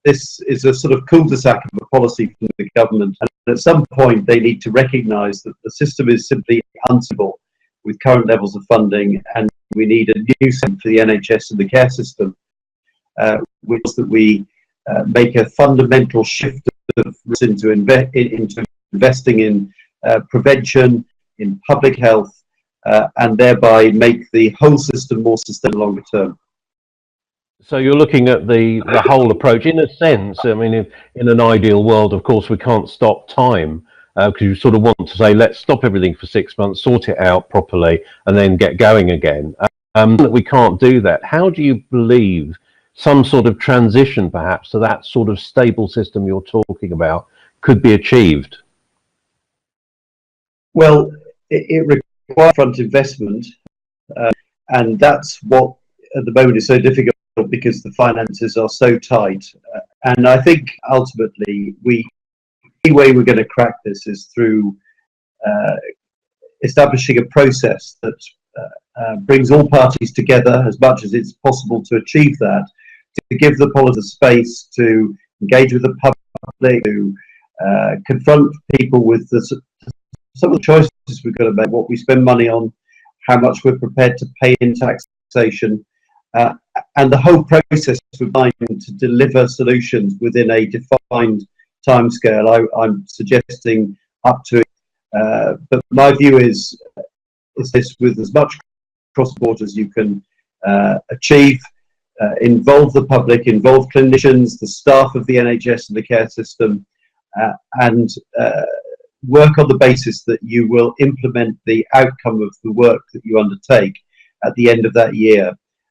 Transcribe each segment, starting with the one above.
this is a sort of cul-de-sac of a policy from the government, and at some point they need to recognise that the system is simply unsuitable with current levels of funding, and we need a new system for the NHS and the care system, which is that we make a fundamental shift into investing in prevention, in public health, and thereby make the whole system more sustainable longer term. So you're looking at the whole approach in a sense. I mean, in an ideal world, of course, we can't stop time, because you sort of want to say, let's stop everything for 6 months, sort it out properly, and then get going again. We can't do that. How do you believe some sort of transition, perhaps, to that sort of stable system you're talking about could be achieved? Well, it requires upfront investment, and that's what at the moment is so difficult, because the finances are so tight. And I think ultimately the way we're going to crack this is through establishing a process that brings all parties together as much as it's possible to achieve that, to give the politics space to engage with the public, to confront people with some of the choices we've got to make, what we spend money on, how much we're prepared to pay in taxation, and the whole process we're trying to deliver solutions within a defined timescale. I'm suggesting up to, but my view is this: with as much cross-border as you can achieve, involve the public, involve clinicians, the staff of the NHS and the care system, and work on the basis that you will implement the outcome of the work that you undertake at the end of that year.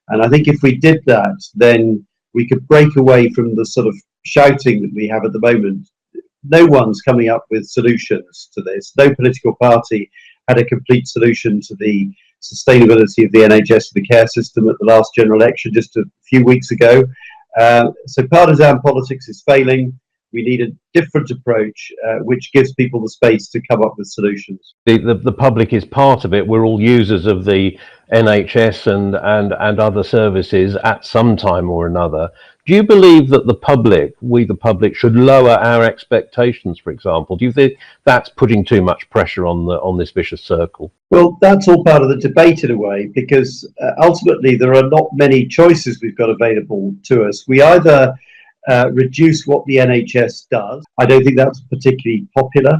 And I think if we did that, then we could break away from the sort of shouting that we have at the moment. No one's coming up with solutions to this. No political party had a complete solution to the sustainability of the NHS and the care system at the last general election just a few weeks ago. So partisan politics is failing. We need a different approach, which gives people the space to come up with solutions. The public is part of it. We're all users of the NHS and other services at some time or another. Do you believe that we the public, should lower our expectations, for example? Do you think that's putting too much pressure on this vicious circle? Well, that's all part of the debate in a way, because ultimately there are not many choices we've got available to us. We either reduce what the NHS does. I don't think that's particularly popular.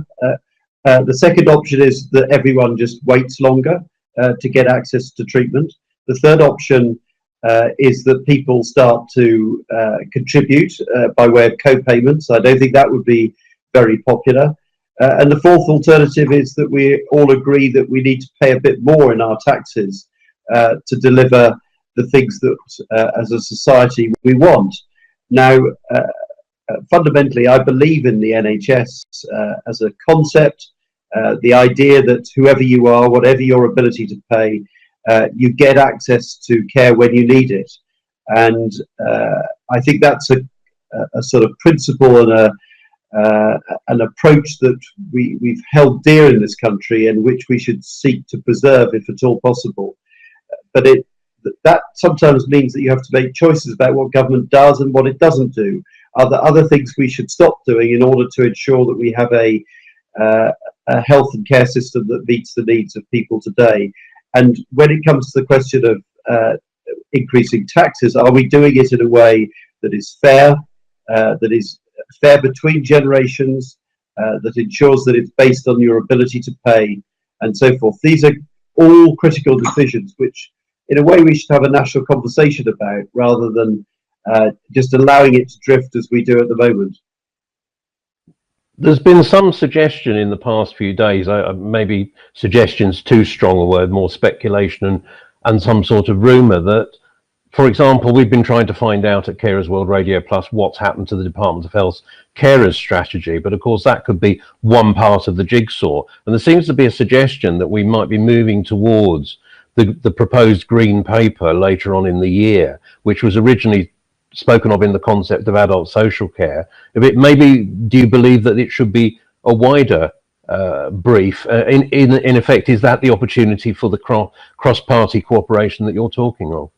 The second option is that everyone just waits longer to get access to treatment. The third option is that people start to contribute by way of co-payments. I don't think that would be very popular. And the fourth alternative is that we all agree that we need to pay a bit more in our taxes to deliver the things that as a society we want. Now, fundamentally, I believe in the NHS as a concept, the idea that whoever you are, whatever your ability to pay, you get access to care when you need it. And I think that's a sort of principle and an approach that we've held dear in this country, and which we should seek to preserve if at all possible. But that sometimes means that you have to make choices about what government does and what it doesn't do. Are there other things we should stop doing in order to ensure that we have a health and care system that meets the needs of people today? And when it comes to the question of increasing taxes, are we doing it in a way that is fair between generations, that ensures that it's based on your ability to pay, and so forth? These are all critical decisions which, in a way, we should have a national conversation about, rather than just allowing it to drift as we do at the moment. There's been some suggestion in the past few days, maybe suggestion's too strong a word, more speculation and some sort of rumour that, for example, we've been trying to find out at Carers World Radio Plus what's happened to the Department of Health's carers strategy, but of course that could be one part of the jigsaw. And there seems to be a suggestion that we might be moving towards the proposed green paper later on in the year, which was originally spoken of in the concept of adult social care. Maybe, do you believe that it should be a wider brief? In effect, is that the opportunity for the cross-party cooperation that you're talking of?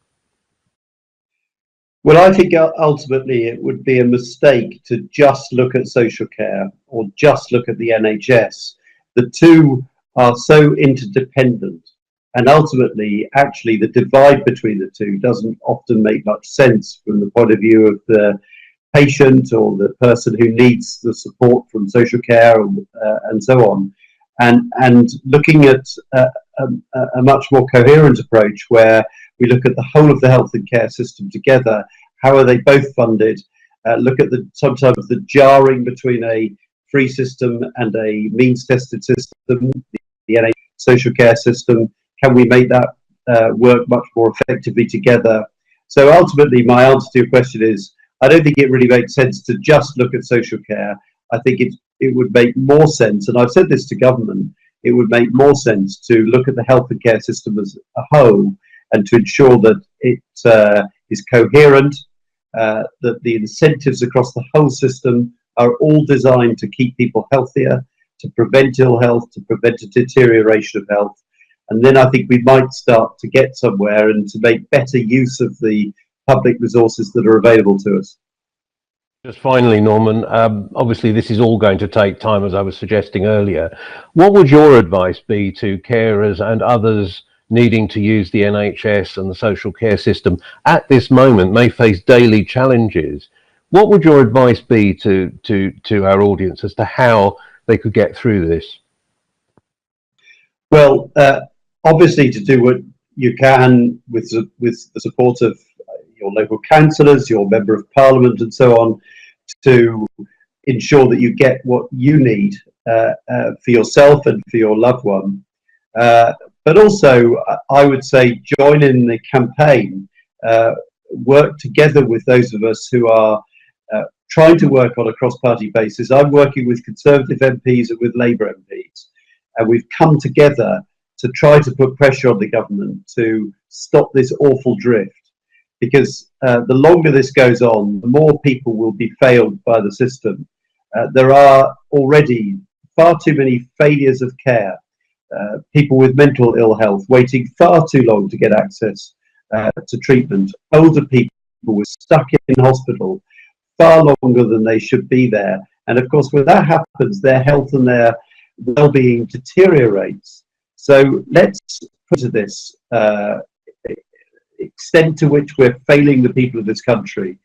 Well, I think ultimately it would be a mistake to just look at social care or just look at the NHS. The two are so interdependent, and ultimately, actually, the divide between the two doesn't often make much sense from the point of view of the patient or the person who needs the support from social care and so on. And looking at a much more coherent approach where we look at the whole of the health and care system together. How are they both funded? Look at sometimes the jarring between a free system and a means-tested system, the NHS social care system. Can we make that work much more effectively together? So ultimately, my answer to your question is, I don't think it really makes sense to just look at social care. I think it would make more sense, and I've said this to government, it would make more sense to look at the health and care system as a whole and to ensure that it is coherent, that the incentives across the whole system are all designed to keep people healthier, to prevent ill health, to prevent a deterioration of health. And then I think we might start to get somewhere and to make better use of the public resources that are available to us. Just finally, Norman, obviously this is all going to take time, as I was suggesting earlier. What would your advice be to carers and others needing to use the NHS and the social care system at this moment, may face daily challenges? What would your advice be to our audience as to how they could get through this? Well, obviously to do what you can with the support of your local councillors, your member of parliament and so on, to ensure that you get what you need for yourself and for your loved one. But also, I would say, join in the campaign, work together with those of us who are trying to work on a cross-party basis. I'm working with Conservative MPs and with Labour MPs, and we've come together to try to put pressure on the government to stop this awful drift. Because the longer this goes on, the more people will be failed by the system. There are already far too many failures of care. People with mental ill health waiting far too long to get access to treatment. Older people were stuck in hospital far longer than they should be there. And of course, when that happens, their health and their well-being deteriorates. So let's put to this extent to which we're failing the people of this country,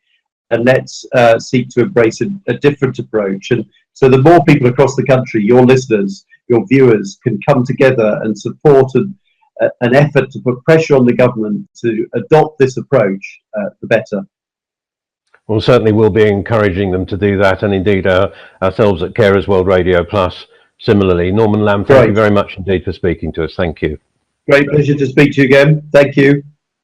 and let's seek to embrace a different approach. And so the more people across the country, your listeners, your viewers, can come together and support an effort to put pressure on the government to adopt this approach, the better. Well, certainly we'll be encouraging them to do that, and indeed ourselves at Carers World Radio Plus similarly. Norman Lamb, thank you very much indeed for speaking to us. Thank you. Great pleasure to speak to you again. Thank you.